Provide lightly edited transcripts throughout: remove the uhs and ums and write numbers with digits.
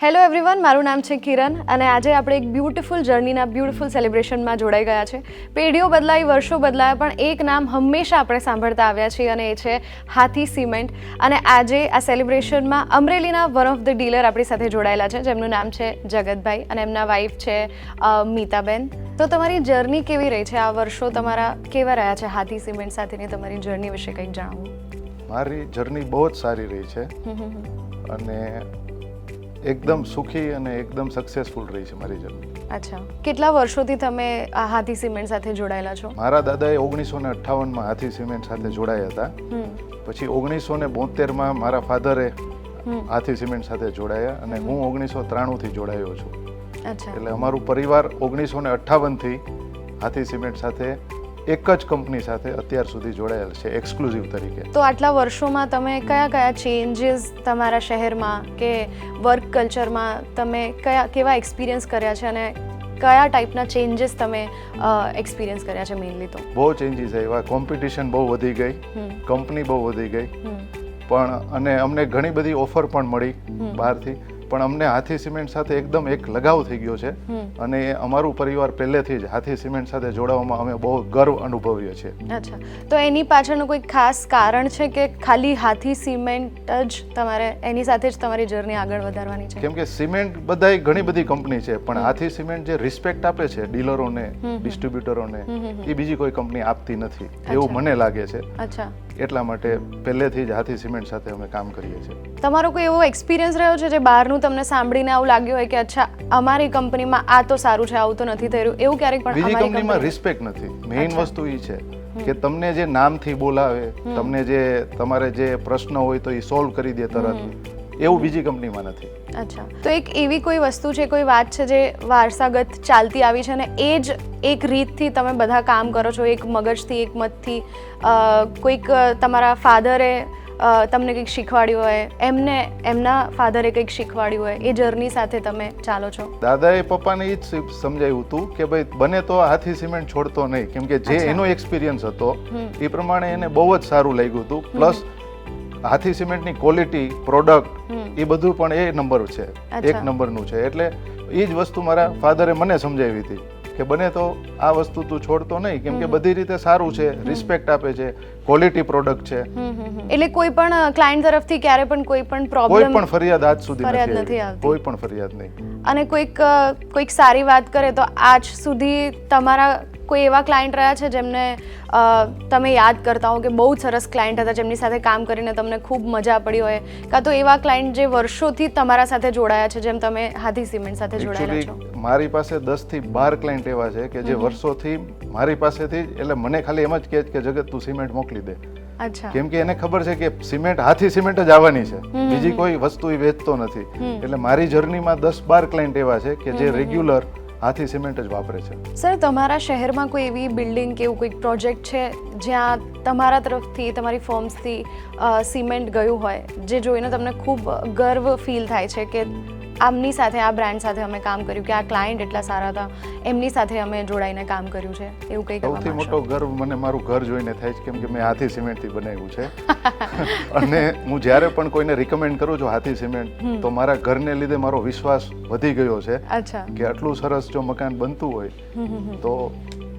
Hello everyone, મારું નામ છે કિરણ અને આજે આપણે એક બ્યુટિફુલ જર્નીના બ્યુટિફુલ સેલિબ્રેશનમાં જોડાઈ ગયા છે. પેઢીઓ બદલાઈ, વર્ષો બદલાયા, પણ એક નામ હંમેશા આપણે સાંભળતા આવ્યા છીએ અને એ છે હાથી સિમેન્ટ. અને આજે આ સેલિબ્રેશનમાં અમરેલીના વન ઓફ ધ ડીલર આપણી સાથે જોડાયેલા છે, જેમનું નામ છે જગતભાઈ અને એમના વાઈફ છે મીતાબેન. તો તમારી જર્ની કેવી રહી છે? આ વર્ષો તમારા કેવા રહ્યા છે હાથી સિમેન્ટ સાથેની તમારી જર્ની વિશે કંઈક જણાવો. મારી જર્ની બહુ જ સારી રહી છે અને એકદમ સુખી અને એકદમ સક્સેસફુલ રહી છે મારી જર્ની. અચ્છા, કેટલા વર્ષોથી તમે આ હાથી સિમેન્ટ સાથે જોડાયેલા છો? મારા દાદાએ 1958માં હાથી સિમેન્ટ સાથે જોડાયા હતા. પછી 1972માં મારા ફાધરે હાથી સિમેન્ટ સાથે જોડાયા અને હું 1993થી જોડાયો છું. અચ્છા, એટલે અમારું પરિવાર 1958થી હાથી સિમેન્ટ સાથે એક જ કંપની સાથે અત્યાર સુધી જોડાયેલ છે, એક્સક્લુઝિવ તરીકે. તો આટલા વર્ષોમાં તમે કયા કયા ચેન્જીસ તમારા શહેરમાં કે વર્ક કલ્ચરમાં તમે કેવા એક્સપિરિયન્સ કર્યા છે અને કયા ટાઈપના ચેન્જીસ તમે એક્સપિરિયન્સ કર્યા છે? મેઇનલી તો બહુ ચેન્જીસ આવ્યા. કોમ્પિટિશન બહુ વધી ગઈ, કંપની બહુ વધી ગઈ, પણ અને અમને ઘણી બધી ઓફર પણ મળી બહારથી, પણ અમને હાથી સિમેન્ટ સાથે એકદમ એક લગાવ થઈ ગયો છે અને અમારું પરિવાર પહેલેથી જ હાથી સિમેન્ટ સાથે જોડાવામાં અમે બહુ ગર્વ અનુભવીએ છીએ. અચ્છા, તો એની પાછળનું કોઈ ખાસ કારણ છે કે ખાલી હાથી સિમેન્ટ જ તમારે એની સાથે જ તમારી જર્ની આગળ વધારવાની છે? કેમ કે સિમેન્ટ બધાય ઘણી બધી કંપની છે, પણ હાથી સિમેન્ટ જે રિસ્પેક્ટ આપે છે ડીલરોને, ડિસ્ટ્રીબ્યુટરોને, એ બીજી કોઈ કંપની આપતી નથી એવું મને લાગે છે. અચ્છા, એટલા માટે પહેલેથી જ હાથી સિમેન્ટ સાથે અમે કામ કરીએ છીએ. તમારો કોઈ એવો એક્સપિરિયન્સ રહ્યો છે જે બહારનું તમને સાંભળીને આવું લાગ્યું હોય કે અચ્છા અમારી કંપનીમાં આ તો સારું છે, આવું તો નથી થઈ રહ્યું, એવું ક્યારેક? પણ બીજી કંપનીમાં રિસ્પેક્ટ નથી. મેઇન વસ્તુ એ છે કે તમને જે નામથી બોલાવે, તમને જે તમારે જે પ્રશ્ન હોય તો એ સોલ્વ કરી દે તરત, એવું બીજી કંપનીમાં નથી. અચ્છા, તો એક એવી કોઈ વસ્તુ છે, કોઈ વાત છે જે વારસાગત ચાલતી આવી છે અને એ જ એક રીતથી તમે બધા કામ કરો છો, એક મગજથી, એક મતથી? કોઈક તમારા ફાધરે તમને કંઈક શીખવાડ્યું હોય, એમના ફાધરે કંઈક શીખવાડ્યું હોય, એ જર્ની સાથે તમે ચાલો છો? દાદાએ પપ્પાને એ જ સમજાવ્યું હતું કે ભાઈ બને તો હાથી સિમેન્ટ છોડતો નહીં, કેમ કે જે એનો એક્સપિરિયન્સ હતો એ પ્રમાણે એને બહુ જ સારું લાગ્યું હતું. પ્લસ હાથી સિમેન્ટની ક્વોલિટી, પ્રોડક્ટ એ બધું પણ એ નંબર છે, એક નંબરનું છે. એટલે એ જ વસ્તુ મારા ફાધરે મને સમજાવી હતી કે બને તો આ વસ્તુ તું છોડતો નહીં, કેમ કે બધી રીતે સારું છે, રિસ્પેક્ટ આપે છે, ક્વોલિટી પ્રોડક્ટ છે. એટલે કોઈ પણ ક્લાયન્ટ તરફથી ક્યારે પણ કોઈ પણ પ્રોબ્લેમ, કોઈ પણ ફરિયાદ આજ સુધી નથી આવતી? કોઈ પણ ફરિયાદ નહીં. અને કોઈક સારી વાત કરે તો આજ સુધી તમારા કોઈ એવા ક્લાયન્ટ રહ્યા છે જેમને તમે યાદ કરતા હો કે બહુ જ સરસ ક્લાયન્ટ હતા, જેમની સાથે કામ કરીને તમને ખૂબ મજા પડી હોય, કાં તો એવા ક્લાયન્ટ જે વર્ષોથી તમારા સાથે જોડાયા છે, જેમ તમે હાથી સિમેન્ટ સાથે જોડાયેલા છો? મારી પાસે 10 થી 12 ક્લાયન્ટ એવા છે કે જે વર્ષોથી મારી પાસેથી, એટલે મને ખાલી એમ જ કહે કે જગત તું સિમેન્ટ મોકલી દે. અચ્છા, કેમ કે એને ખબર છે કે સિમેન્ટ હાથી સિમેન્ટ જ આવવાની છે, બીજી કોઈ વસ્તુ એ વેચતો નથી. એટલે મારી જર્નીમાં 10-12 ક્લાયન્ટ એવા છે કે જે રેગ્યુલર હાથી સિમેન્ટ જ વાપરે છે. સર, તમારા શહેરમાં કોઈ એવી બિલ્ડિંગ કે એવું કોઈક પ્રોજેક્ટ છે જ્યાં તમારા તરફથી, તમારી ફર્મ્સથી સિમેન્ટ ગયું હોય, જે જોઈને તમને ખૂબ ગર્વ ફીલ થાય છે કે આમની સાથે, આ બ્રાન્ડ સાથે અમે કામ કર્યું, કે આ ક્લાયન્ટ એટલા સારા હતા, એમની સાથે અમે જોડાઈને કામ કર્યું છે, એવું કંઈક? સૌથી મોટો ગર્વ મને મારું ઘર જોઈને થાય છે, કેમ કે મેં હાથી સિમેન્ટથી બનાવ્યું છે. અને હું જ્યારે પણ કોઈને રિકમેન્ડ કરું છું હાથી સિમેન્ટ, તો મારા ઘરને લીધે મારો વિશ્વાસ વધી ગયો છે કે આટલું સરસ જો મકાન બનતું હોય તો.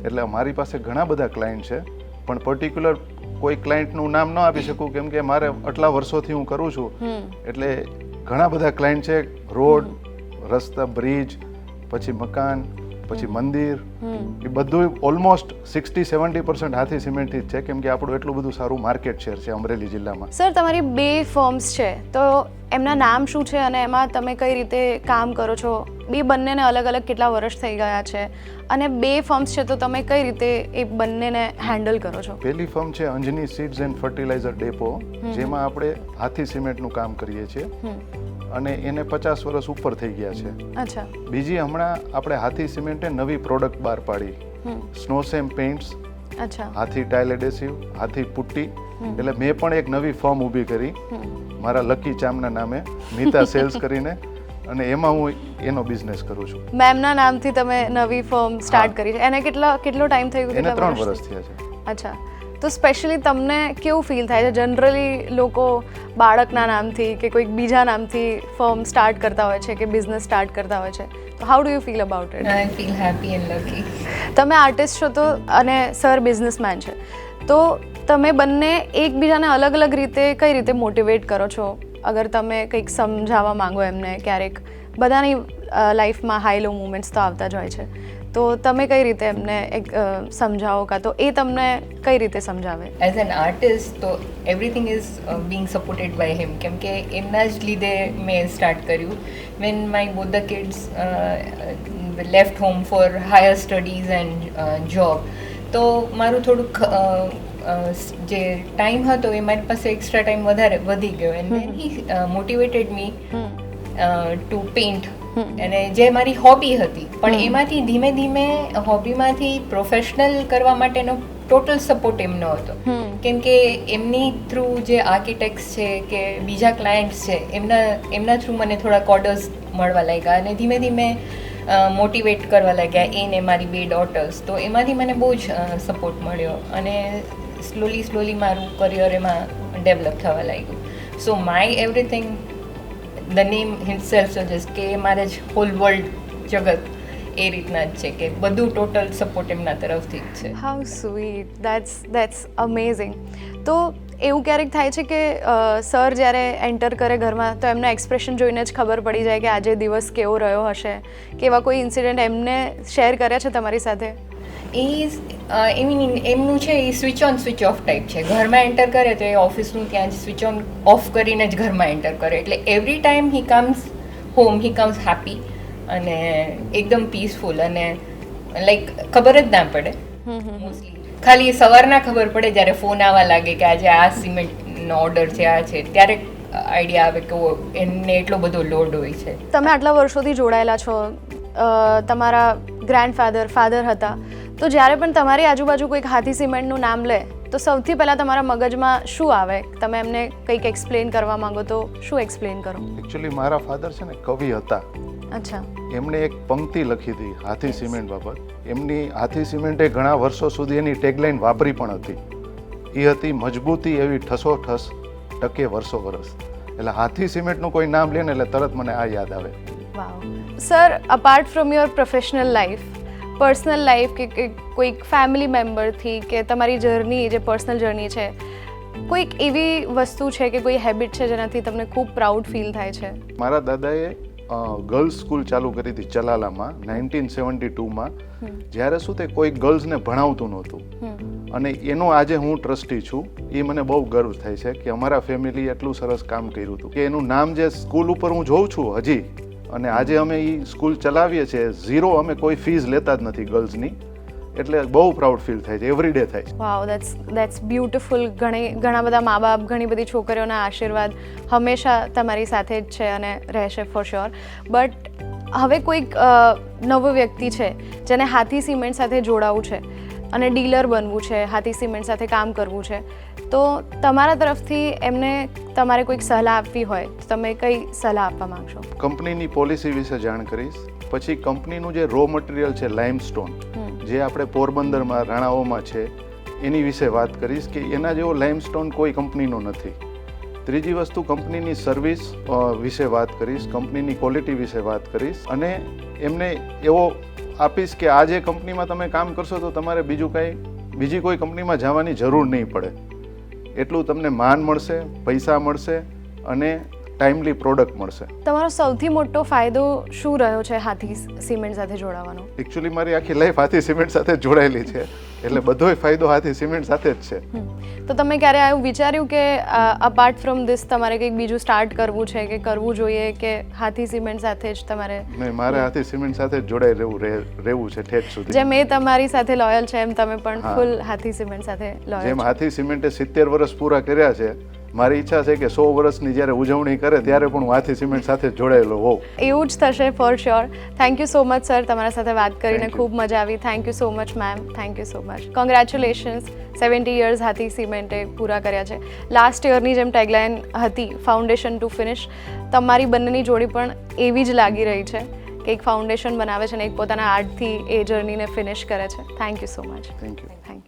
એટલે મારી પાસે ઘણા બધા ક્લાયન્ટ છે, પણ પર્ટિક્યુલર કોઈ ક્લાયન્ટનું નામ ન આપી શકું, કેમ કે મારે આટલા વર્ષોથી હું કરું છું. એટલે ઘણા બધા ક્લાયન્ટ છે. રોડ, રસ્તા, બ્રિજ, પછી મકાન, પછી મંદિર, એ બધું ઓલમોસ્ટ 60-70% હાથી સિમેન્ટથી જ છે, કેમ કે આપણું એટલું બધું સારું માર્કેટ શેર છે અમરેલી જિલ્લામાં. સર, તમારી 2 ફર્મ્સ છે, તો એમના નામ શું છે અને એમાં તમે કઈ રીતે કામ કરો છો? બંનેને અલગ અલગ કેટલા વર્ષ થઈ ગયા છે અને 2 ફર્મ્સ છે, તો તમે કઈ રીતે એ બંનેને હેન્ડલ કરો છો? પહેલી ફર્મ છે Anjani seeds and fertiliser depot, જેમાં આપણે હાથી સિમેન્ટનું કામ કરીએ છીએ અને એને 50 વર્ષ ઉપર થઈ ગયા છે. અચ્છા. બીજી હમણાં આપણે હાથી સિમેન્ટે નવી પ્રોડક્ટ બહાર પાડી, સ્નોસેમ પેઇન્ટ્સ, હાથી ટાઇલ એડેસિવ, હાથી પુટ્ટી. એટલે મેં પણ એક નવી ફર્મ ઊભી કરી મારા લકી ચામના નામે, મીતા સેલ્સ કરીને, અને એમાં હું એનો બિઝનેસ કરું છું. મેમના નામથી તમે નવી ફર્મ સ્ટાર્ટ કરી છે? એને કેટલો ટાઈમ થઈ ગયો? એને 3 વર્ષ થયા છે. અચ્છા, તો સ્પેશિયલી તમને કેવું ફીલ થાય છે? જનરલી લોકો બાળકના નામથી કે કોઈક બીજા નામથી ફર્મ સ્ટાર્ટ કરતા હોય છે કે બિઝનેસ સ્ટાર્ટ કરતા હોય છે, તો how do you feel about it? I feel happy and lucky. તમે આર્ટિસ્ટ છો તો અને સર બિઝનેસમેન છે, તો તમે બંને એકબીજાને અલગ અલગ રીતે કઈ રીતે મોટિવેટ કરો છો? અગર તમે કંઈક સમજાવવા માંગો એમને, ક્યારેક બધાની લાઈફમાં હાઈ લો મુમેન્ટ્સ તો આવતા જ હોય છે, તો તમે કઈ રીતે એમને સમજાવો, કાં તો એ તમને કઈ રીતે સમજાવે? As an artist, તો everything is being supported by him. કેમ કે એમના જ લીધે મેં સ્ટાર્ટ કર્યું. When my both the kids left home for higher studies and job, તો મારું થોડુંક જે ટાઈમ હતો એ મારી પાસે એક્સ્ટ્રા ટાઈમ વધારે વધી ગયો. And then he motivated me to paint. અને જે મારી હોબી હતી, પણ એમાંથી ધીમે ધીમે હોબીમાંથી પ્રોફેશનલ કરવા માટેનો ટોટલ સપોર્ટ એમનો હતો. કેમ કે એમની થ્રુ જે આર્કિટેક્ટ્સ છે કે બીજા ક્લાયન્ટ્સ છે, એમના થ્રુ મને થોડા ઓર્ડર્સ મળવા લાગ્યા અને ધીમે ધીમે મોટિવેટ કરવા લાગ્યા એને મારી 2 ડોટર્સ. તો એમાંથી મને બહુ જ સપોર્ટ મળ્યો અને સ્લોલી મારું કરિયર એમાં ડેવલપ થવા લાગ્યું. So my everything, the name itself suggest કે મારે જ હોલ વર્લ્ડ જગત એ રીતના જ છે કે બધું ટોટલ સપોર્ટ એમના તરફથી જ છે. How sweet, that's amazing. તો એવું ક્યારેક થાય છે કે સર જ્યારે એન્ટર કરે ઘરમાં તો એમના એક્સપ્રેશન જોઈને જ ખબર પડી જાય કે આજે દિવસ કેવો રહ્યો હશે, કે એવા કોઈ ઇન્સિડન્ટ એમને શેર કર્યા છે તમારી સાથે? એમનું છે એ switch on switch off type છે. ઘરમાં એન્ટર કરે તો એ ઓફિસનું ત્યાં જ સ્વિચ ઓન ઓફ કરીને જ ઘરમાં એન્ટર કરે. એટલે એવરી ટાઈમ હી કમ્સ હોમ, હી કમ્સ હેપી અને એકદમ પીસફુલ અને લાઈક ખબર જ ના પડે. મોસ્ટલી ખાલી સવારના ખબર પડે જ્યારે ફોન આવવા લાગે કે આજે આ સિમેન્ટનો ઓર્ડર છે, આ છે, ત્યારે આઈડિયા આવે કે એમને એટલો બધો લોડ હોય છે. તમે આટલા વર્ષોથી જોડાયેલા છો, તમારા ફાધર હતા, તો જ્યારે પણ તમારી આજુબાજુ કોઈક હાથી સિમેન્ટનું નામ લે તો સૌથી પહેલાં તમારા મગજમાં શું આવે? તમે એમને કંઈક એક્સપ્લેન કરવા માંગો તો શું એક્સપ્લેન કરો? એકચ્યુઅલી મારા ફાધર છે ને કવિ હતા. અચ્છા. એમણે એક પંક્તિ લખી હતી હાથી સિમેન્ટ બાબત. એમની હાથી સિમેન્ટે ઘણા વર્ષો સુધી એની ટેગલાઇન વાપરી પણ હતી. એ હતી મજબૂતી એવી ઠસોઠસ ટકે વર્ષો વરસ. એટલે હાથી સિમેન્ટનું કોઈ નામ લે ને એટલે તરત મને આ યાદ આવે. Wow. Sir, apart from your professional life, personal life કે કોઈક ફેમિલી મેમ્બરથી કે તમારી જર્ની, જે પર્સનલ જર્ની છે, કોઈક એવી વસ્તુ છે કે કોઈ હેબિટ છે જેનાથી તમને ખૂબ પ્રાઉડ ફીલ થાય છે? મારા દાદાએ ગર્લ્સ સ્કૂલ ચાલુ કરી હતી ચલાલામાં 1972માં. જ્યારે શું તે કોઈ ગર્લ્સને ભણાવતું નહોતું, અને એનો આજે હું ટ્રસ્ટી છું. એ મને બહુ ગર્વ થાય છે કે અમારા ફેમિલીએ એટલું સરસ કામ કર્યું હતું કે એનું નામ જે સ્કૂલ ઉપર હું જોઉં છું હજી, અને આજે અમે એ સ્કૂલ ચલાવીએ છીએ, 0 અમે કોઈ ફીસ લેતા જ નથી ગર્લ્સની. એટલે બહુ પ્રાઉડ ફીલ થાય છે, એવરી ડે થાય છે. વાવ, દેટ્સ બ્યુટીફુલ. ઘણા બધા મા બાપ, ઘણી બધી છોકરીઓના આશીર્વાદ હંમેશા તમારી સાથે જ છે અને રહેશે ફોર શ્યોર. બટ હવે કોઈક નવો વ્યક્તિ છે જેને હાથી સિમેન્ટ સાથે જોડાવું છે અને ડીલર બનવું છે, હાથી સિમેન્ટ સાથે કામ કરવું છે, તો તમારા તરફથી એમને તમારે કોઈક સલાહ આપવી હોય તો તમે કઈ સલાહ આપવા માંગશો? કંપનીની પોલિસી વિશે જાણ કરીશ. પછી કંપનીનું જે રો મટીરિયલ છે લાઇમસ્ટોન, જે આપણે પોરબંદરમાં રાણાઓમાં છે, એની વિશે વાત કરીશ કે એના જેવો લાઇમસ્ટોન કોઈ કંપનીનો નથી. ત્રીજી વસ્તુ, કંપનીની સર્વિસ વિશે વાત કરીશ, કંપનીની ક્વોલિટી વિશે વાત કરીશ, અને એમને એવો આપીશ કે આ જે કંપનીમાં તમે કામ કરશો તો તમારે બીજી કોઈ કંપનીમાં જવાની જરૂર નહીં પડે. એટલું તમને માન મળશે, પૈસા મળશે અને ટાઈમલી પ્રોડક્ટ મળશે. તમારો સૌથી મોટો ફાયદો શું રહ્યો છે હાથી સિમેન્ટ સાથે જોડાવાનો? એકચ્યુઅલી મારી આખી લાઈફ હાથી સિમેન્ટ સાથે જોડાયેલી છે, એટલે બધોય ફાયદો હાથી સિમેન્ટ સાથે જ છે. તો તમે ક્યારે એવું વિચાર્યું કે અપાર્ટ ફ્રોમ ધીસ તમારે કંઈક બીજું સ્ટાર્ટ કરવું છે કે કરવું જોઈએ, કે હાથી સિમેન્ટ સાથે જ તમારે? નહીં, મારે હાથી સિમેન્ટ સાથે જ જોડાઈ રહેવું છે ઠેઠ સુધી. જેમ એ તમારી સાથે લોયલ છે એમ તમે પણ ફૂલ હાથી સિમેન્ટ સાથે લોયલ? જેમ હાથી સિમેન્ટે 70 વર્ષ પૂરા કર્યા છે, મારી ઈચ્છા છે કે 100 વર્ષની જ્યારે ઉજવણી કરે ત્યારે પણ હું હાથી સિમેન્ટ સાથે જોડાયેલો હોઉં. એવું જ થશે for sure. Thank you so much sir, તમારા સાથે વાત કરીને ખૂબ મજા આવી. Thank you so much ma'am, thank you so much. Congratulations, 70 years Hathi સિમેન્ટે પૂરા કર્યા છે. લાસ્ટ યરની જેમ ટેગલાઇન હતી, ફાઉન્ડેશન ટુ ફિનિશ, તમારી બંનેની જોડી પણ એવી જ લાગી રહી છે કે એક ફાઉન્ડેશન બનાવે છે અને એક પોતાના આર્ટથી એ જર્નીને ફિનિશ કરે છે. Thank you so much. Thank you.